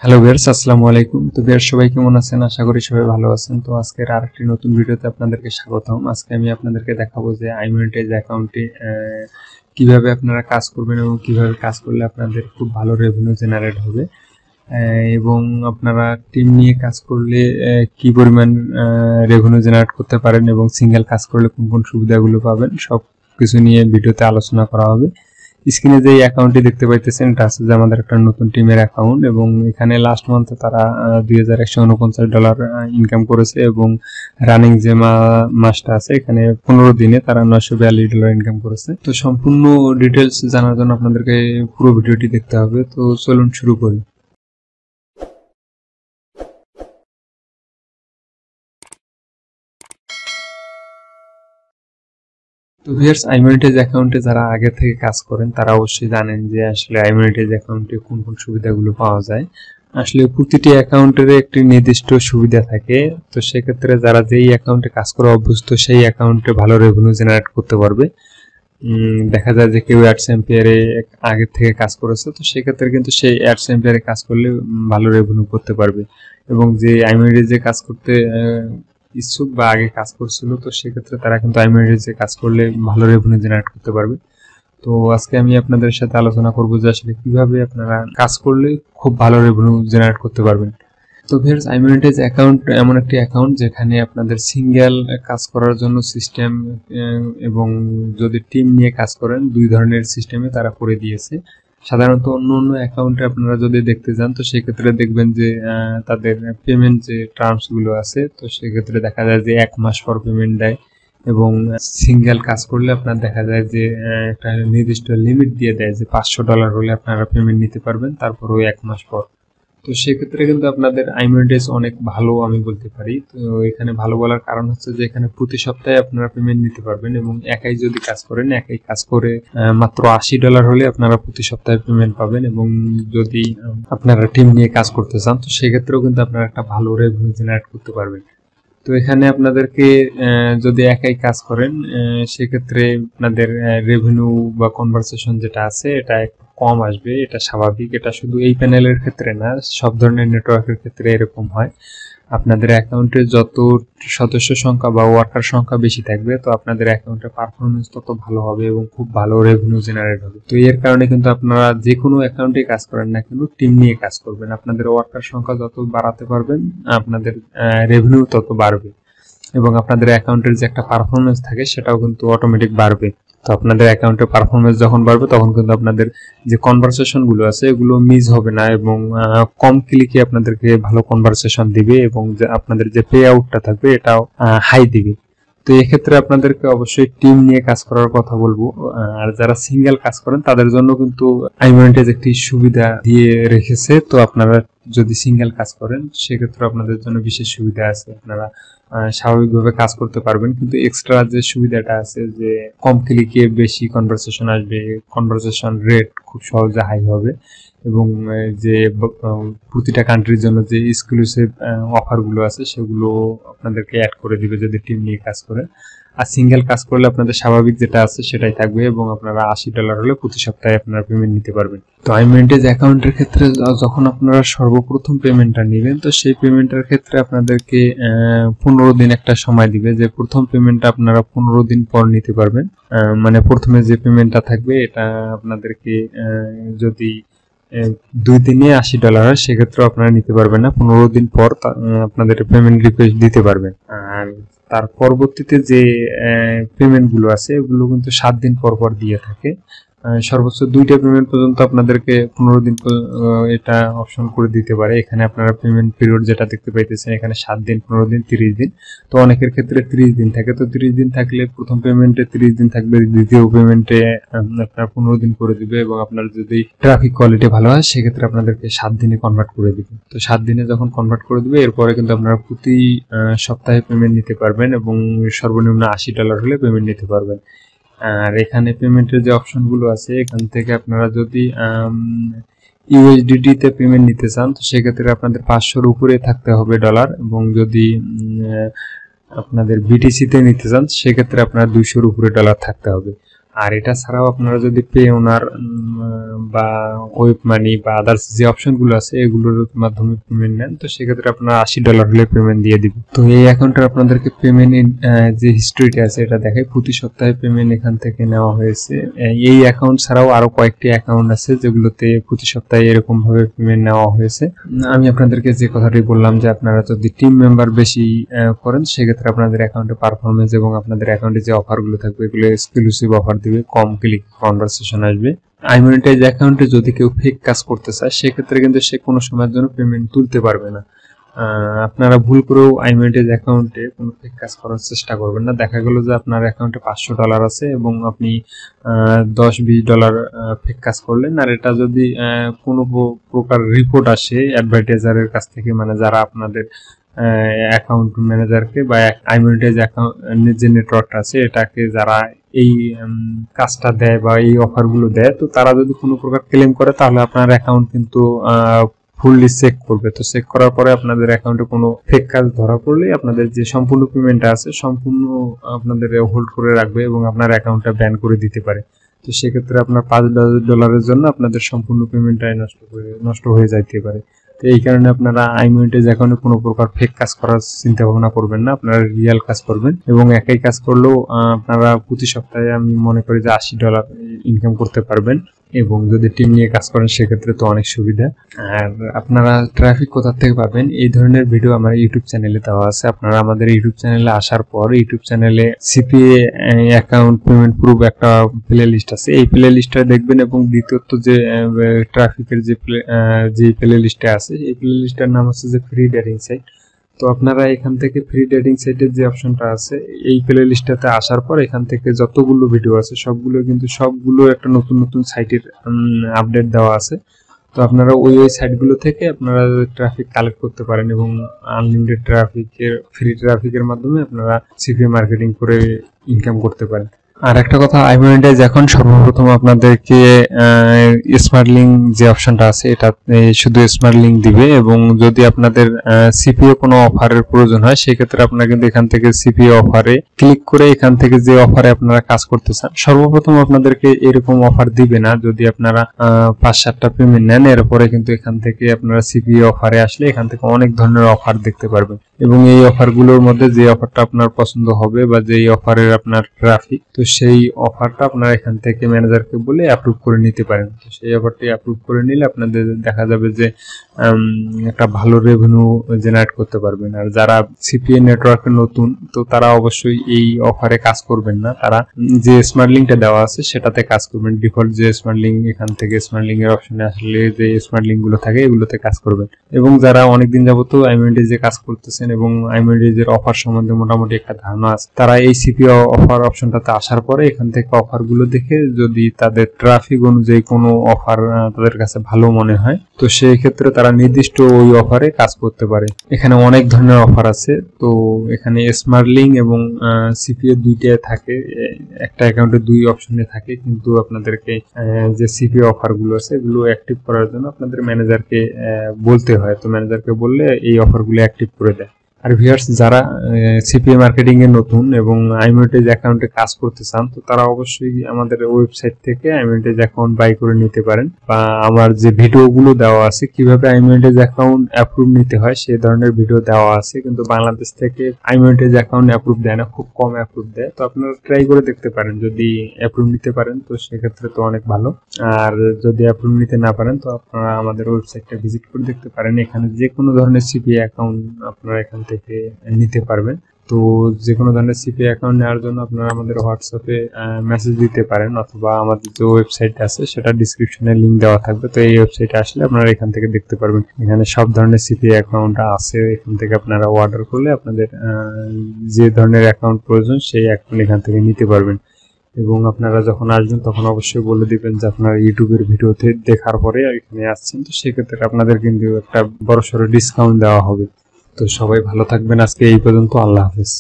Hello viewers, আসসালামু আলাইকুম। তো ভিউয়ার্স, সবাই কেমন আছেন? আশা করি সবাই ভালো আছেন। তো আজকের আরেকটি নতুন ভিডিওতে আপনাদেরকে স্বাগতম। আজকে আমি আপনাদেরকে দেখাবো যে iMonetize অ্যাকাউন্টে কিভাবে আপনারা কাজ করবেন এবং কিভাবে কাজ করলে আপনাদের খুব ভালো রেভিনিউ জেনারেট হবে, এবং আপনারা টিম নিয়ে কাজ করলে কি পরিমাণ রেভিনিউ জেনারেট করতে পারেন এবং সিঙ্গেল কাজ করলে কোন কোন সুবিধাগুলো পাবেন, সব কিছু নিয়ে ভিডিওতে আলোচনা করা হবে। স্ক্রিনে যে অ্যাকাউন্টটি দেখতে পাইতেছেন এটা হচ্ছে যে আমাদের একটা নতুন টিমের অ্যাকাউন্ট, এবং এখানে লাস্ট মান্থে তারা $2149 ইনকাম করেছে, এবং রানিং যে মাসটা আছে এখানে 15 দিনে তারা $942 ইনকাম করেছে। তো সম্পূর্ণ ডিটেলস জানার জন্য আপনাদেরকে পুরো ভিডিওটি দেখতে হবে। তো চলুন শুরু করি। তো ভিউয়ার্স, iMonetize অ্যাকাউন্টে যারা আগে থেকে কাজ করেন তারা অবশ্যই জানেন যে আসলে iMonetize অ্যাকাউন্টে কোন কোন সুবিধাগুলো পাওয়া যায়। আসলে প্রতিটি অ্যাকাউন্টের একটি নির্দিষ্ট সুবিধা থাকে। তো সেক্ষেত্রে যারা যেই অ্যাকাউন্টে কাজ করে অভ্যস্ত সেই অ্যাকাউন্টে ভালো রেভিনিউ জেনারেট করতে পারবে। দেখা যায় যে কেউ অ্যাডস এম্পিয়ারে আগে থেকে কাজ করেছে, তো সেক্ষেত্রে কিন্তু সেই অ্যাডস এম্পিয়ারে কাজ করলে ভালো রেভিনিউ করতে পারবে, এবং যে iMonetize কাজ করতে ইচ্ছুক বা আগে কাজ করছিল, তো সেক্ষেত্রে তারা কিন্তু iMonetize কাজ করলে ভালো রেভিনিউ জেনারেট করতে পারবে। তো আজকে আমি আপনাদের সাথে আলোচনা করব যে আসলে কিভাবে আপনারা কাজ করলে খুব ভালো রেভিনিউ জেনারেট করতে পারবেন। তো ভিউয়ার্স, iMonetize অ্যাকাউন্ট এমন একটি অ্যাকাউন্ট যেখানে আপনাদের সিঙ্গেল কাজ করার জন্য সিস্টেম, এবং যদি টিম নিয়ে কাজ করেন দুই ধরনের সিস্টেমে তারা করে দিয়েছে। সাধারণত অন্য অন্য অ্যাকাউন্টে আপনারা যদি দেখতে যান তো সেক্ষেত্রে দেখবেন যে তাদের পেমেন্ট যে টার্মসগুলো আছে, তো সেক্ষেত্রে দেখা যায় যে 1 মাস পর পেমেন্ট দেয়, এবং সিঙ্গেল কাজ করলে আপনার দেখা যায় যে একটা নির্দিষ্ট লিমিট দিয়ে দেয় যে $500 হলে আপনারা পেমেন্ট নিতে পারবেন, তারপর ওই 1 মাস পর। তো সেক্ষেত্রে কিন্তু আপনাদের iMonetize অনেক ভালো আমি বলতে পারি। তো এখানে ভালো বলার কারণ হচ্ছে যে এখানে প্রতি সপ্তাহে আপনারা পেমেন্ট নিতে পারবেন, এবং একাই যদি কাজ করেন একাই কাজ করে মাত্র $80 হলে আপনারা প্রতি সপ্তাহে পেমেন্ট পাবেন, এবং যদি আপনারা টিম নিয়ে কাজ করতে চান তো সেক্ষেত্রেও কিন্তু আপনারা একটা ভালো রেভিনিউ জেনারেট করতে পারবেন। তো এখানে আপনাদেরকে যদি একাই কাজ করেন সেক্ষেত্রে আপনাদের রেভিনিউ বা কনভারসেশন যেটা আছে এটা একটু কম আসবে, এটা স্বাভাবিক। এটা শুধু এই প্যানেলের ক্ষেত্রে না, সব ধরনের নেটওয়ার্কের ক্ষেত্রে এরকম হয়। আপনাদের অ্যাকাউন্টে যত সদস্য সংখ্যা বা ওয়ার্কার সংখ্যা বেশি থাকবে তো আপনাদের অ্যাকাউন্টের পারফরমেন্স তত ভালো হবে এবং খুব ভালো রেভিনিউ জেনারেট হবে। তো এর কারণে কিন্তু আপনারা যে কোনো অ্যাকাউন্টে কাজ করেন না কেন টিম নিয়ে কাজ করবেন। আপনাদের ওয়ার্কার সংখ্যা যত বাড়াতে পারবেন আপনাদের রেভিনিউ তত বাড়বে, এবং আপনাদের অ্যাকাউন্টের যে একটা পারফরমেন্স থাকে সেটাও কিন্তু অটোমেটিক বাড়বে। তো আপনাদের অ্যাকাউন্টের পারফরমেন্স যখন বাড়বে তখন কিন্তু আপনাদের যে কনভারসেশন গুলো আছে এগুলো মিস হবে না, এবং কম ক্লিকে আপনাদেরকে ভালো কনভারসেশন দিবে, এবং আপনাদের যে পে আউটটা থাকবে এটাও হাই দিবে। তো এক্ষেত্রে আপনাদেরকে অবশ্যই টিম নিয়ে কাজ করার কথা বলবো। আর যারা সিঙ্গেল কাজ করেন তাদের জন্য কিন্তু iMonetize একটি সুবিধা দিয়ে রেখেছে। তো আপনারা যদি সিঙ্গেল কাজ করেন সেক্ষেত্রে আপনাদের জন্য বিশেষ সুবিধা আছে, আপনারা স্বাভাবিকভাবে কাজ করতে পারবেন, কিন্তু এক্সট্রা যে সুবিধাটা আছে যে কম ক্লিকে বেশি কনভারসেশন আসবে, কনভারসেশন রেট খুব সহজে হাই হবে, এবং যে প্রতিটা কান্ট্রির জন্য যে এক্সক্লুসিভ অফারগুলো আছে সেগুলো আপনাদেরকে অ্যাড করে দিবে যদি টিম নিয়ে কাজ করে। আর সিঙ্গেল কাজ করলে আপনাদের স্বাভাবিক যেটা আছে সেটাই থাকবে, এবং আপনারা $80 হলে প্রতি সপ্তাহে আপনারা পেমেন্ট নিতে পারবেন। তো iMonetize অ্যাকাউন্টের ক্ষেত্রে যখন আপনারা সর্বপ্রথম পেমেন্টটা নেবেন তো সেই পেমেন্টের ক্ষেত্রে আপনাদেরকে 15 দিন একটা সময় দিবে, যে প্রথম পেমেন্টটা আপনারা 15 দিন পর নিতে পারবেন। মানে প্রথমে যে পেমেন্টটা থাকবে এটা আপনাদেরকে যদি 2 দিনে $80 হয় সেক্ষেত্রে আপনারা নিতে পারবেন না, 15 দিন পর আপনাদের পেমেন্ট রিকোয়েস্ট দিতে পারবেন। আর তার পরবর্তীতে যে পেমেন্ট গুলো আছে এগুলো কিন্তু 7 দিন পর পর দিয়ে থাকে। সর্বোচ্চ 2টা পেমেন্ট পর্যন্ত আপনাদেরকে 15 দিন এটা অপশন করে দিতে পারে। এখানে আপনারা পেমেন্ট পিরিয়ড যেটা দেখতে পাইতেছেন এখানে 7 দিন, 15 দিন, 30 দিন। তো অনেকের ক্ষেত্রে 30 দিন থাকে। তো 30 দিন থাকলে প্রথম পেমেন্টে 30 দিন থাকবে, দ্বিতীয় পেমেন্টে আপনার 15 দিন করে দিবে, এবং আপনার যদি ট্রাফিক কোয়ালিটি ভালো হয় সেক্ষেত্রে আপনাদেরকে 7 দিনে কনভার্ট করে দিবে। তো 7 দিনে যখন কনভার্ট করে দিবে এরপরে কিন্তু আপনারা প্রতি সপ্তাহে পেমেন্ট নিতে পারবেন, এবং সর্বনিম্ন $80 হলে পেমেন্ট নিতে পারবেন। আর এখানে পেমেন্টের যে অপশনগুলো আছে এখান থেকে আপনারা যদি USDT তে পেমেন্ট নিতে চান তো সেক্ষেত্রে আপনাদের 500-র উপরে থাকতে হবে ডলার, এবং যদি আপনাদের BTC তে নিতে চান সেক্ষেত্রে আপনার 200-র উপরে ডলার থাকতে হবে। আর এটা ছাড়াও আপনারা যদি পে ওনার বা ওয়েব মানি বা আদার্স যে অপশনগুলো আছে এগুলোর মাধ্যমে পেমেন্ট নেন, তো সেক্ষেত্রে আপনারা $80 হলে পেমেন্ট দিয়ে দিবেন। তো এই অ্যাকাউন্টে আপনাদেরকে পেমেন্ট যে হিস্ট্রিটা আছে এটা দেখায়, প্রতি সপ্তাহে পেমেন্ট এখান থেকে নেওয়া হয়েছে। এই অ্যাকাউন্ট ছাড়াও আরো কয়েকটি অ্যাকাউন্ট আছে যেগুলোতে প্রতি সপ্তাহে এরকম ভাবে পেমেন্ট নেওয়া হয়েছে। আমি আপনাদেরকে যে কথাটি বললাম যে আপনারা যদি টিম মেম্বার বেশি করেন সেক্ষেত্রে আপনাদের অ্যাকাউন্টে পারফরমেন্স এবং আপনাদের অ্যাকাউন্টে যে অফারগুলো থাকবে এগুলো এক্সক্লুসিভ অফার দিবে, কম ক্লিক কনভারসেশন আসবে। আইমনিটাইজ অ্যাকাউন্টে যদি কেউ ফেক কাজ করতে চায় সেক্ষেত্রে কিন্তু সে কোনো সময়ের জন্য পেমেন্ট তুলতে পারবে না। আপনারা ভুল করেও আইমনিটাইজ অ্যাকাউন্টে কোনো ফেক কাজ করার চেষ্টা করবেন না। দেখা গেল যে আপনার অ্যাকাউন্টে $500 আছে এবং আপনি $10-20 ফেক কাজ করলেন, আর এটা যদি কোনো প্রকার রিপোর্ট আসে অ্যাডভার্টাইজারের কাছ থেকে, মানে যারা আপনাদের অ্যাকাউন্ট ম্যানেজারকে বা আইমনিটাইজ অ্যাকাউন্ট যে নেটওয়ার্কটা আছে এটাকে যারা এই কাজটা দেয় বা এই অফারগুলো দেয়, তো তারা যদি কোনো প্রকার ক্লেম করে তাহলে আপনার অ্যাকাউন্ট কিন্তু ফুললি চেক করবে। তো চেক করার পরে আপনাদের অ্যাকাউন্টে কোনো ফেক কাজ ধরা পড়লে আপনাদের যে সম্পূর্ণ পেমেন্টটা আছে সম্পূর্ণ আপনাদের হোল্ড করে রাখবে এবং আপনার অ্যাকাউন্টটা ব্যান করে দিতে পারে। তো সেক্ষেত্রে আপনার $5 জন্য আপনাদের সম্পূর্ণ পেমেন্টটাই নষ্ট হয়ে যাইতে পারে। তো এই কারণে আপনারা আইমনিটাইজ অ্যাকাউন্টে কোনো প্রকার ফেক কাজ করার চিন্তা ভাবনা করবেন না, আপনারা রিয়েল কাজ করবেন। এবং একই কাজ করলেও আপনারা প্রতি সপ্তাহে আমি মনে করি যে $80 ইনকাম করতে পারবেন। এবং যদি টিম নিয়ে কাজ করেন সেক্ষেত্রে তো অনেক সুবিধা। আর আপনারা ট্রাফিক কোথা থেকে পাবেন এই ধরনের ভিডিও আমার ইউটিউব চ্যানেলে দেওয়া আছে। আপনারা আমাদের ইউটিউব চ্যানেলে আসার পর ইউটিউব চ্যানেলে সিপিএ অ্যাকাউন্ট পেমেন্ট প্রুফ একটা প্লে লিস্ট আছে, এই প্লে লিস্টটা দেখবেন। এবং দ্বিতীয়ত যে ট্রাফিকের যে প্লে লিস্টে আছে এই প্লে লিস্টটার নাম হচ্ছে যে ফ্রি ডেটিং সাইট। তো আপনারা এখান থেকে ফ্রি ডেটিং সাইটের যে অপশনটা আছে এই প্লে লিস্টটাতে আসার পর এখান থেকে যতগুলো ভিডিও আছে সবগুলো একটা নতুন নতুন সাইটের আপডেট দেওয়া আছে। তো আপনারা ওই সাইটগুলো থেকে আপনারা ট্রাফিক কালেক্ট করতে পারেন এবং আনলিমিটেড ফ্রি ট্রাফিকের মাধ্যমে আপনারা সিপিএ মার্কেটিং করে ইনকাম করতে পারেন। আর একটা কথা, আইমনিটাইজ এখন সর্বপ্রথম আপনাদেরকে স্মার্ট লিঙ্ক যে অপশনটা আছে এটা শুধু স্মার্ট লিঙ্ক দিবে। এবং যদি আপনাদের সিপিও কোনো অফারের প্রয়োজন হয় সেক্ষেত্রে আপনারা কিন্তু এখান থেকে সিপিও অফারে ক্লিক করে এখান থেকে যে অফারে আপনারা কাজ করতে চান সর্বপ্রথম আপনাদেরকে এরকম অফার দিবে না। যদি আপনারা 5-7টা পেমেন্ট নেন এরপরে কিন্তু এখান থেকে আপনারা সিপিও অফারে আসলে এখান থেকে অনেক ধরনের অফার দেখতে পারবেন। এবং এই অফারগুলোর মধ্যে যে অফারটা আপনার পছন্দ হবে বা যেই অফারের আপনার ট্রাফিক, তো সেই অফারটা আপনারা এখান থেকে ম্যানেজারকে বলে অ্যাপ্রুভ করে নিতে পারেন। তো সেই অফারটি অ্যাপ্রুভ করে নিলে আপনাদের দেখা যাবে যে একটা ভালো রেভিনিউ জেনারেট করতে পারবেন। আর যারা সিপিএ নেটওয়ার্কে নতুন তো তারা অবশ্যই এই অফারে কাজ করবেন না, তারা যে স্মার্ট লিঙ্কটা দেওয়া আছে সেটাতে কাজ করবেন। ডিফল্ট যে স্মার্ট লিঙ্ক এখান থেকে স্মার্ট লিঙ্কের অপশনে আসলে যে স্মার্ট লিঙ্কগুলো থাকে এগুলোতে কাজ করবেন। এবং যারা অনেকদিন যাবত আইমনিটাইজে কাজ করতেছেন এবং আইমনিটাইজের অফার সম্বন্ধে মোটামুটি একটা ধারণা আছে, তারা এই সিপিও অফার অপশনটাতে আসার পরে এখান থেকে অফারগুলো দেখে যদি তাদের ট্রাফিক অনুযায়ী কোনো অফার তাদের কাছে ভালো মনে হয় তো সেই ক্ষেত্রে তারা নির্দিষ্ট ওই অফারে কাজ করতে পারে। এখানে অনেক ধরনের অফার আছে। তো এখানে স্মার্ট লিঙ্ক এবং সিপিএ দুইটাই থাকে, একটা অ্যাকাউন্টে 2 অপশনে থাকে। কিন্তু আপনাদেরকে যে সিপিএ অফারগুলো আছে এগুলো অ্যাক্টিভ করার জন্য আপনাদের ম্যানেজারকে বলতে হয়। তো ম্যানেজারকে বললে এই অফারগুলো অ্যাক্টিভ করে দেয়। আর ভিউয়ার্স, যারা সিপিএ মার্কেটিং এ নতুন এবং আইমনিটাইজ অ্যাকাউন্টে কাজ করতে চান তো তারা অবশ্যই আমাদের ওয়েবসাইট থেকে আইমনিটাইজ অ্যাকাউন্ট বাই করে নিতে পারেন। বা আমার যে ভিডিওগুলো দেওয়া আছে কিভাবে আইমনিটাইজ অ্যাকাউন্ট অ্যাপ্রুভ নিতে হয় সেই ধরনের ভিডিও দেওয়া আছে। কিন্তু বাংলাদেশ থেকে আইমনিটাইজ অ্যাকাউন্ট অ্যাপ্রুভ দেয় না, খুব কম অ্যাপ্রুভ দেয়। তো আপনারা ট্রাই করে দেখতে পারেন, যদি অ্যাপ্রুভ নিতে পারেন তো সেক্ষেত্রে তো অনেক ভালো। আর যদি অ্যাপ্রুভ নিতে না পারেন তো আপনারা আমাদের ওয়েবসাইটটা ভিজিট করে দেখতে পারেন। এখানে যে কোনো ধরনের সিপিএ অ্যাকাউন্ট আপনারা এখান থেকে নিতে পারবেন। তো যে কোনো ধরনের সিপিএ অ্যাকাউন্ট নেওয়ার জন্য আপনারা আমাদের হোয়াটসঅ্যাপে মেসেজ দিতে পারেন অথবা আমাদের যে ওয়েবসাইট আছে সেটা ডিসক্রিপশনে লিংক দেওয়া থাকবে। তো এই ওয়েবসাইটে আসলে আপনারা এখান থেকে দেখতে পারবেন, এখানে সব ধরনের সিপিএ অ্যাকাউন্ট আছে। এখান থেকে আপনারা অর্ডার করলে আপনাদের যে ধরনের অ্যাকাউন্ট প্রয়োজন সেই অ্যাকাউন্ট এখান থেকে নিতে পারবেন। এবং আপনারা যখন আসবেন তখন অবশ্যই বলে দিবেন যে আপনারা ইউটিউবের ভিডিওতে দেখার পরে এখানে আসছেন। তো সেক্ষেত্রে আপনাদের কিন্তু একটা বড়সড় ডিসকাউন্ট দেওয়া হবে। তো সবাই ভালো থাকবেন, আজকে এই পর্যন্ত, আল্লাহ হাফেজ।